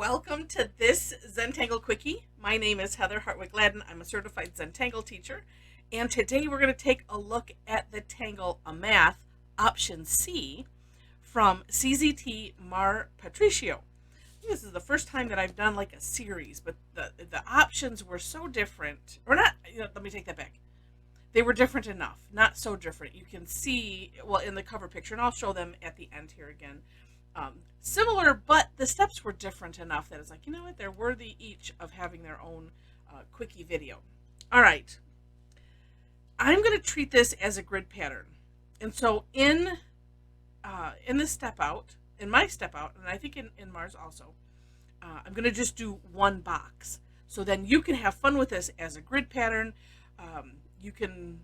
welcome to this Zentangle Quickie. My name is Heather Hartwick Gladden. I'm a Certified Zentangle Teacher, and today we're going to take a look at the Tangle Amath, option C, from CZT Mar Patricio. This is the first time that I've done like a series, but the options were so different, or not, let me take that back. They were different enough, not so different. You can see, well, in the cover picture, and I'll show them at the end here again. Similar, but the steps were different enough that it's like, you know what, they're worthy each of having their own quickie video. All right, I'm going to treat this as a grid pattern. And so in this step out, in my step out, and I think in Mars also, I'm going to just do one box. So then you can have fun with this as a grid pattern. You could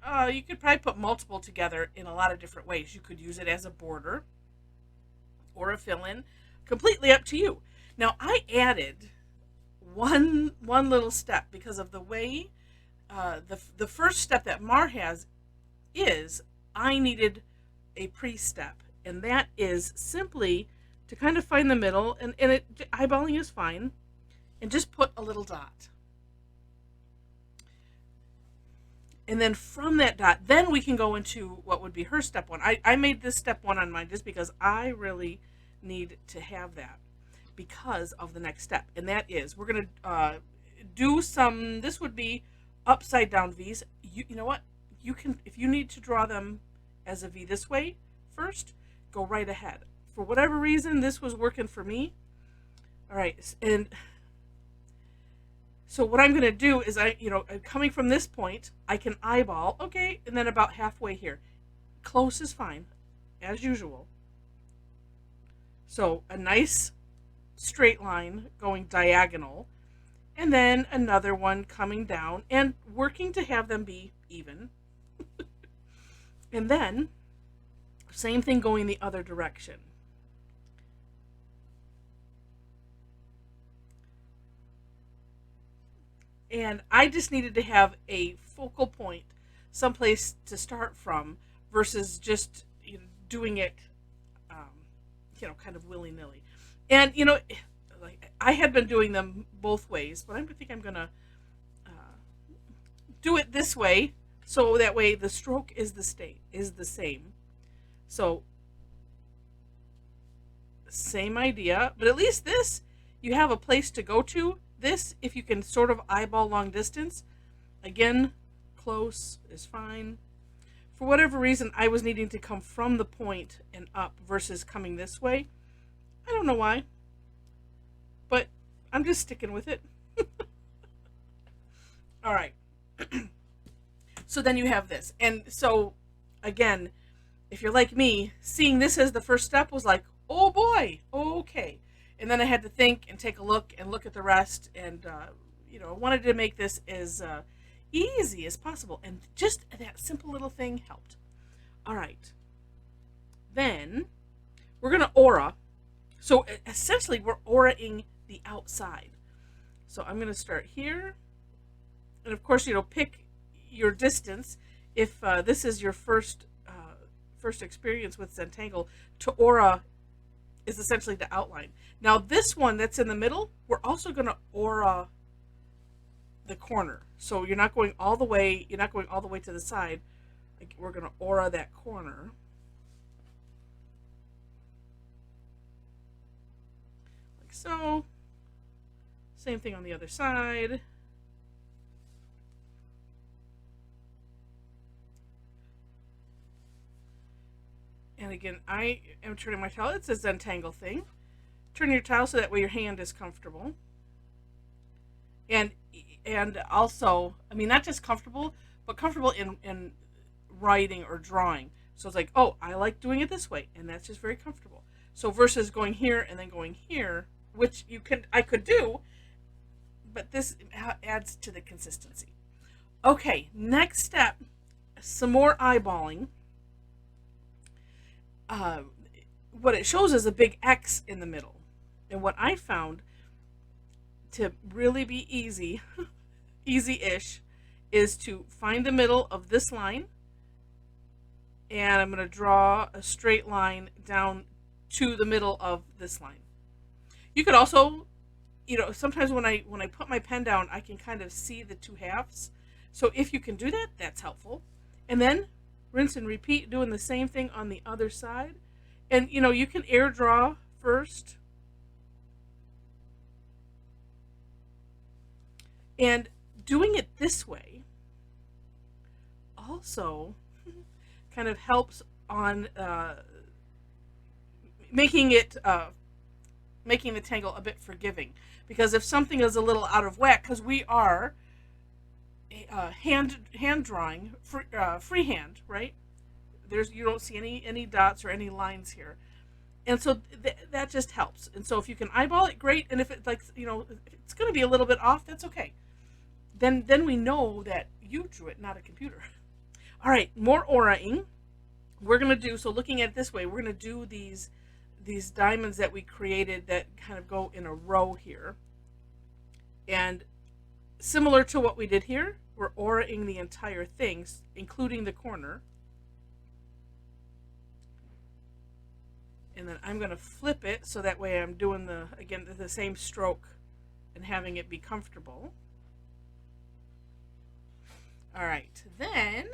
probably put multiple together in a lot of different ways. You could use it as a border or a fill-in, completely up to you. Now I added one little step because of the way the first step that Mar has is I needed a pre-step, and that is simply to kind of find the middle, and eyeballing is fine, and just put a little dot. And then from that dot, then we can go into what would be her step one. I made this step one on mine just because I really need to have that because of the next step. And that is, we're going to do some, this would be upside down V's. You know what? You can, if you need to draw them as a V this way first, go right ahead. For whatever reason, this was working for me. All right. And so what I'm going to do is coming from this point, I can eyeball, okay, and then about halfway here. Close is fine, as usual. So a nice straight line going diagonal, and then another one coming down and working to have them be even. And then, same thing going the other direction. And I just needed to have a focal point, someplace to start from, versus just doing it, kind of willy-nilly. And like I had been doing them both ways, but I think I'm gonna do it this way, so that way the stroke is the same. So same idea, but at least this you have a place to go to. This, if you can sort of eyeball long distance, again, close is fine. For whatever reason, I was needing to come from the point and up versus coming this way. I don't know why, but I'm just sticking with it. All right. So then you have this. And so, again, if you're like me, seeing this as the first step was like, oh boy, okay. And then I had to think and take a look and look at the rest, and I wanted to make this as easy as possible, and just that simple little thing helped. All right, then we're gonna aura. So essentially, we're auraing the outside. So I'm gonna start here, and of course, pick your distance. If this is your first experience with Zentangle, to aura is essentially the outline. Now this one that's in the middle, we're also going to aura the corner. So you're not going all the way to the side. We're going to aura that corner. Like so. Same thing on the other side. And again, I am turning my towel. It's a Zentangle thing. Turn your towel so that way your hand is comfortable. And also, I mean, not just comfortable, but comfortable in writing or drawing. So it's like, oh, I like doing it this way, and that's just very comfortable. So versus going here and then going here, which I could do, but this adds to the consistency. Okay, next step, some more eyeballing. What it shows is a big X in the middle. And what I found to really be easy-ish, is to find the middle of this line, and I'm going to draw a straight line down to the middle of this line. You could also, sometimes when I put my pen down, I can kind of see the two halves. So if you can do that, that's helpful. And then rinse and repeat, doing the same thing on the other side. And you can air draw first. And doing it this way also kind of helps on making the tangle a bit forgiving. Because if something is a little out of whack, because we are hand drawing freehand, right? You don't see any dots or any lines here, and so that just helps. And so if you can eyeball it, great. And if it's if it's going to be a little bit off, that's okay. Then we know that you drew it, not a computer. All right, more auraing. We're going to do, so looking at it this way, we're going to do these diamonds that we created that kind of go in a row here. And similar to what we did here, we're auraing the entire thing, including the corner. And then I'm going to flip it so that way I'm doing the same stroke and having it be comfortable. All right, then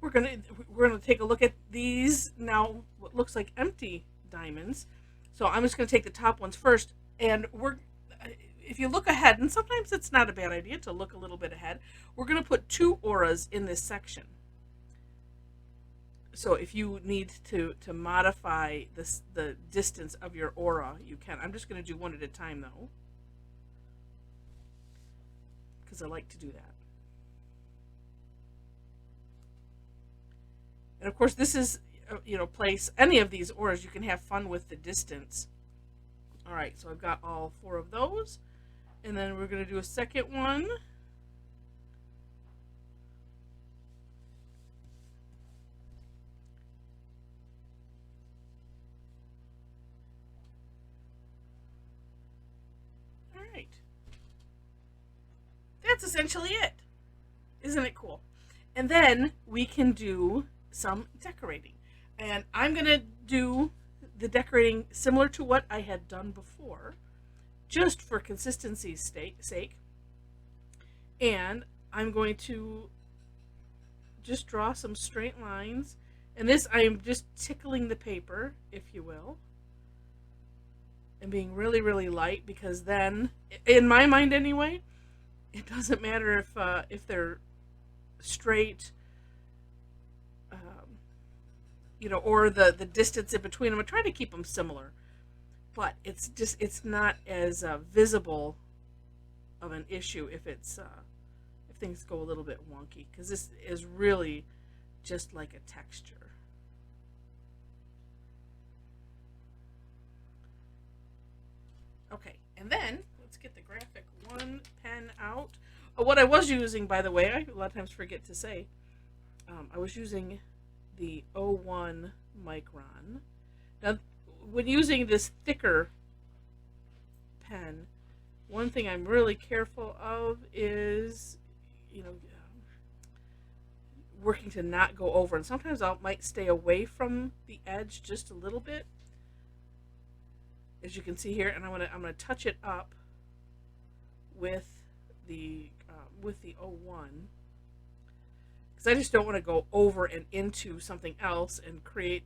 we're gonna take a look at these now, what looks like empty diamonds. So I'm just gonna take the top ones first, and if you look ahead, and sometimes it's not a bad idea to look a little bit ahead, we're gonna put 2 auras in this section. So if you need to modify the distance of your aura, you can. I'm just gonna do one at a time though, because I like to do that. And of course, this is, place any of these auras. You can have fun with the distance. All right, so I've got all 4 of those. And then we're going to do a second one. All right. That's essentially it. Isn't it cool? And then we can do some decorating, and I'm gonna do the decorating similar to what I had done before, just for consistency's sake. And I'm going to just draw some straight lines, and this I am just tickling the paper, if you will, and being really, really light, because then, in my mind anyway, it doesn't matter if they're straight, or the distance in between them. I'm trying to keep them similar, but it's not as visible of an issue if things go a little bit wonky, because this is really just like a texture. Okay, and then let's get the graphic 1 pen out. What I was using, by the way, I a lot of times forget to say, I was using the 01 micron. Now, when using this thicker pen, one thing I'm really careful of is, working to not go over. And sometimes I might stay away from the edge just a little bit, as you can see here. And I'm gonna touch it up with the 01. Because I just don't want to go over and into something else and create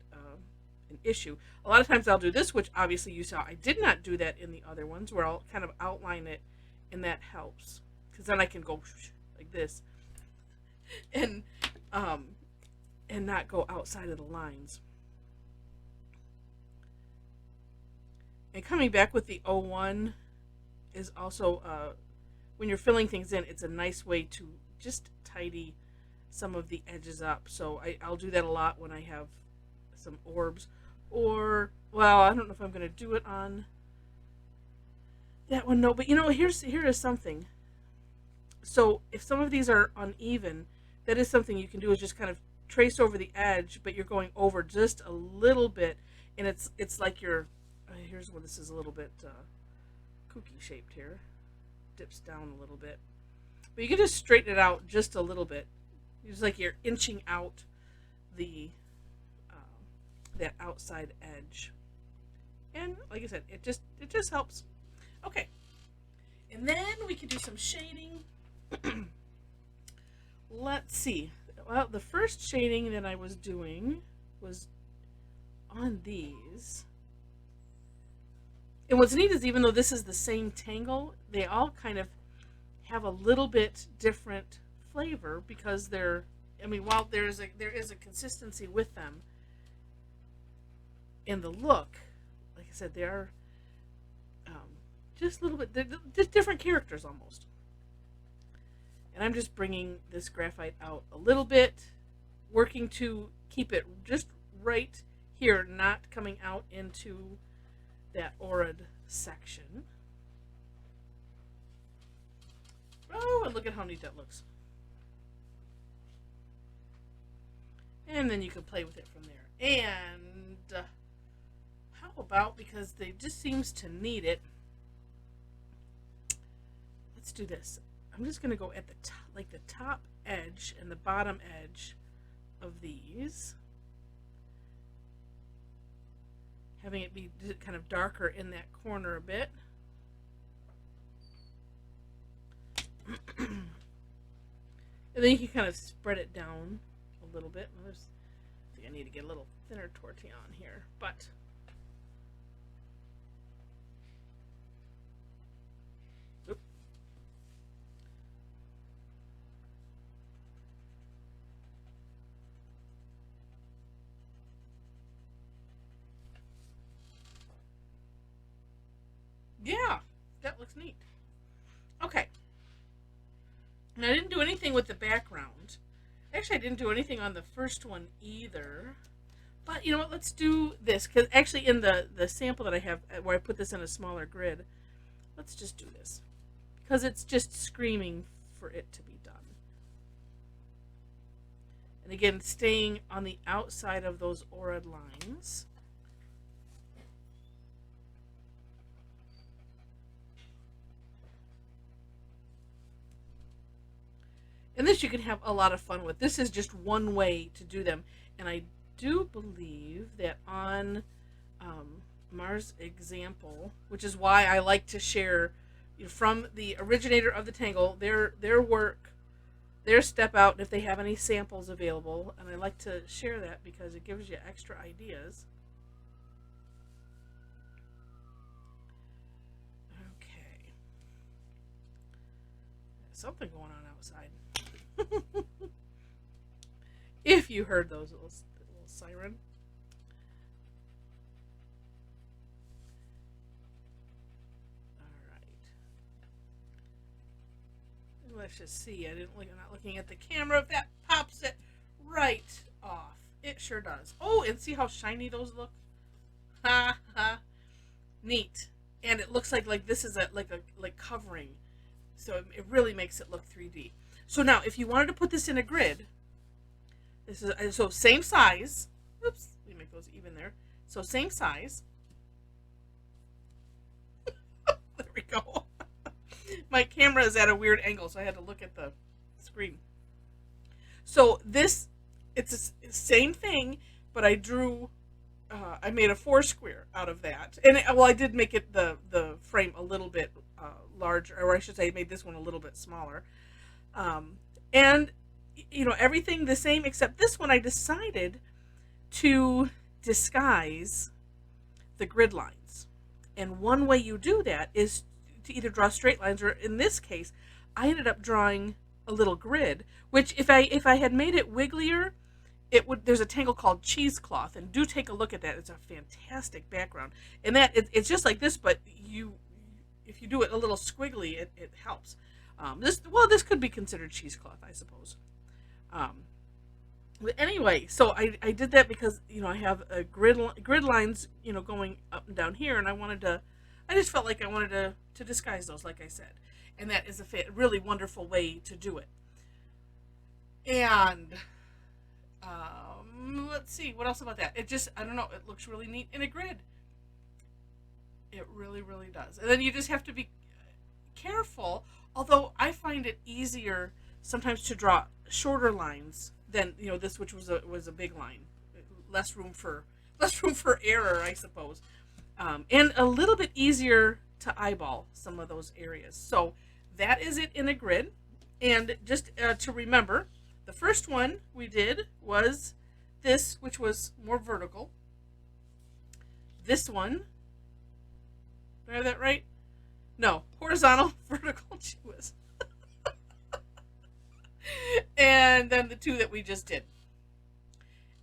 an issue. A lot of times I'll do this, which obviously you saw I did not do that in the other ones, where I'll kind of outline it, and that helps, because then I can go like this and not go outside of the lines. And coming back with the 01 is also, when you're filling things in, it's a nice way to just tidy some of the edges up. So I'll do that a lot when I have some orbs, or, well, I don't know if I'm going to do it on that one, no, but here is something. So if some of these are uneven, that is something you can do, is just kind of trace over the edge, but you're going over just a little bit, and it's like you're, here's where this is a little bit kooky shaped here, dips down a little bit, but you can just straighten it out just a little bit. It's like you're inching out the that outside edge, And like I said, it just helps. Okay, and then we can do some shading. Let's see. Well, the first shading that I was doing was on these. And what's neat is even though this is the same tangle, they all kind of have a little bit different flavor because they're, I mean, while there is a consistency with them in the look, like I said, they are just a little bit, they're just different characters almost. And I'm just bringing this graphite out a little bit, working to keep it just right here, not coming out into that arid section. Oh, and look at how neat that looks. And then you can play with it from there. And how about, because they just seems to need it, let's do this. I'm just going to go at the top, like the top edge and the bottom edge of these, having it be kind of darker in that corner a bit. And then you can kind of spread it down a little bit. I think I need to get a little thinner tortilla on here, but yeah, that looks neat. Okay. And I didn't do anything with the background. Actually, I didn't do anything on the first one either. But you know what? Let's do this. Because actually in the sample that I have, where I put this in a smaller grid, let's just do this. Because it's just screaming for it to be done. And again, staying on the outside of those arid lines. And this you can have a lot of fun with. This is just one way to do them. And I do believe that on Mar's example, which is why I like to share from the originator of the Tangle, their work, their step out, if they have any samples available. And I like to share that because it gives you extra ideas. Okay. There's something going on outside. If you heard those little siren. All right. Let's just see. I'm not looking at the camera. If that pops it right off, it sure does. Oh, and see how shiny those look. Ha ha. Neat. And it looks like this is like covering, so it really makes it look 3D. So now, if you wanted to put this in a grid, this is so same size. Oops, let me make those even there. So same size. There we go. My camera is at a weird angle, so I had to look at the screen. So this, it's the same thing, but I drew, I made a 4 square out of that, and I did make it the frame a little bit larger, or I should say, I made this one a little bit smaller. And everything the same, except this one I decided to disguise the grid lines. And one way you do that is to either draw straight lines, or in this case, I ended up drawing a little grid, which if I had made it wigglier, there's a Tangle called Cheesecloth, and do take a look at that. It's a fantastic background. And that it's just like this, but if you do it a little squiggly, it helps. This could be considered cheesecloth, I suppose. But anyway, so I did that because I have a grid lines going up and down here, and I just felt like I wanted to disguise those, like I said, and that is a really wonderful way to do it. And let's see what else about that. I don't know. It looks really neat in a grid. It really, really does. And then you just have to be careful. Although I find it easier sometimes to draw shorter lines than which was a big line, less room for error, I suppose. and a little bit easier to eyeball some of those areas. So that is it in a grid. And just to remember, the first one we did was this, which was more vertical. This one, do I have that right? No, horizontal, vertical, she was. And then the two that we just did.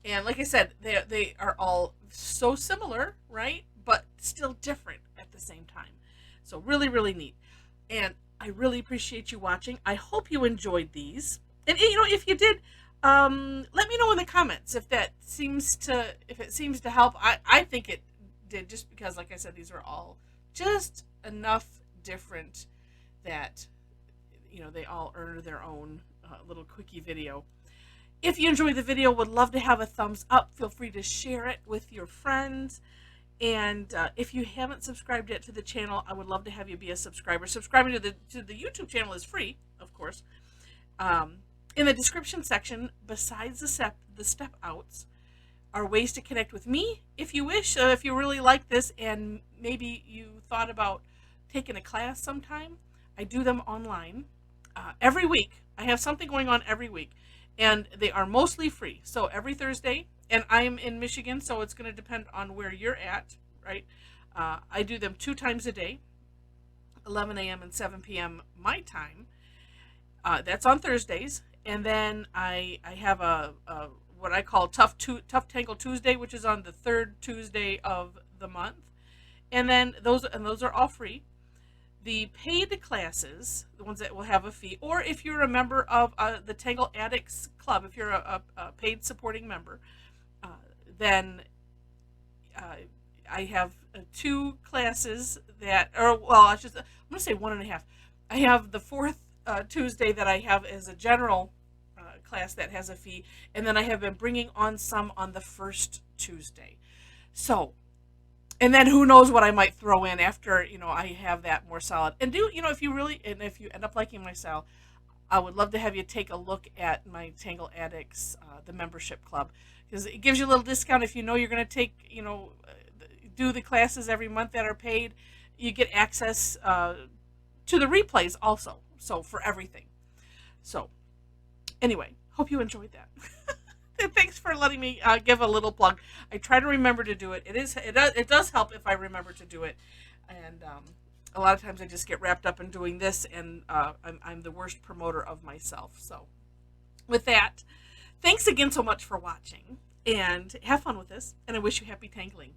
And like I said, they are all so similar, right? But still different at the same time. So really, really neat. And I really appreciate you watching. I hope you enjoyed these. And if you did, let me know in the comments if it seems to help. I think it did, just because, like I said, these are all just enough different that they all earn their own little quickie video. If you enjoyed the video, would love to have a thumbs up. Feel free to share it with your friends. And if you haven't subscribed yet to the channel, I would love to have you be a subscriber. Subscribing to the YouTube channel is free, of course. In the description section, besides the step outs, are ways to connect with me if you wish. If you really like this and maybe you thought about taking a class sometime, I do them online every week. I have something going on every week, and they are mostly free. So every Thursday, and I'm in Michigan, so it's going to depend on where you're at, right? I do them 2 times a day, 11 a.m. and 7 p.m. my time. That's on Thursdays. And then I have a what I call Tough Tangle Tuesday, which is on the 3rd Tuesday of the month. And then those are all free. The paid classes, the ones that will have a fee, or if you're a member of the Tangle Addicts Club, if you're a paid supporting member, then I have 2 classes that, I'm going to say 1.5. I have the 4th Tuesday that I have as a general class that has a fee, and then I have been bringing on some on the 1st Tuesday. So, and then who knows what I might throw in after I have that more solid. And if you end up liking my style, I would love to have you take a look at my Tangle Addicts, the membership club, because it gives you a little discount if you're going to take do the classes every month that are paid. You get access to the replays also, so for everything. So anyway, hope you enjoyed that. Thanks for letting me give a little plug. I try to remember to do it. It does help if I remember to do it, and a lot of times I just get wrapped up in doing this, and I'm the worst promoter of myself. So with that, thanks again so much for watching, and have fun with this, and I wish you happy tangling.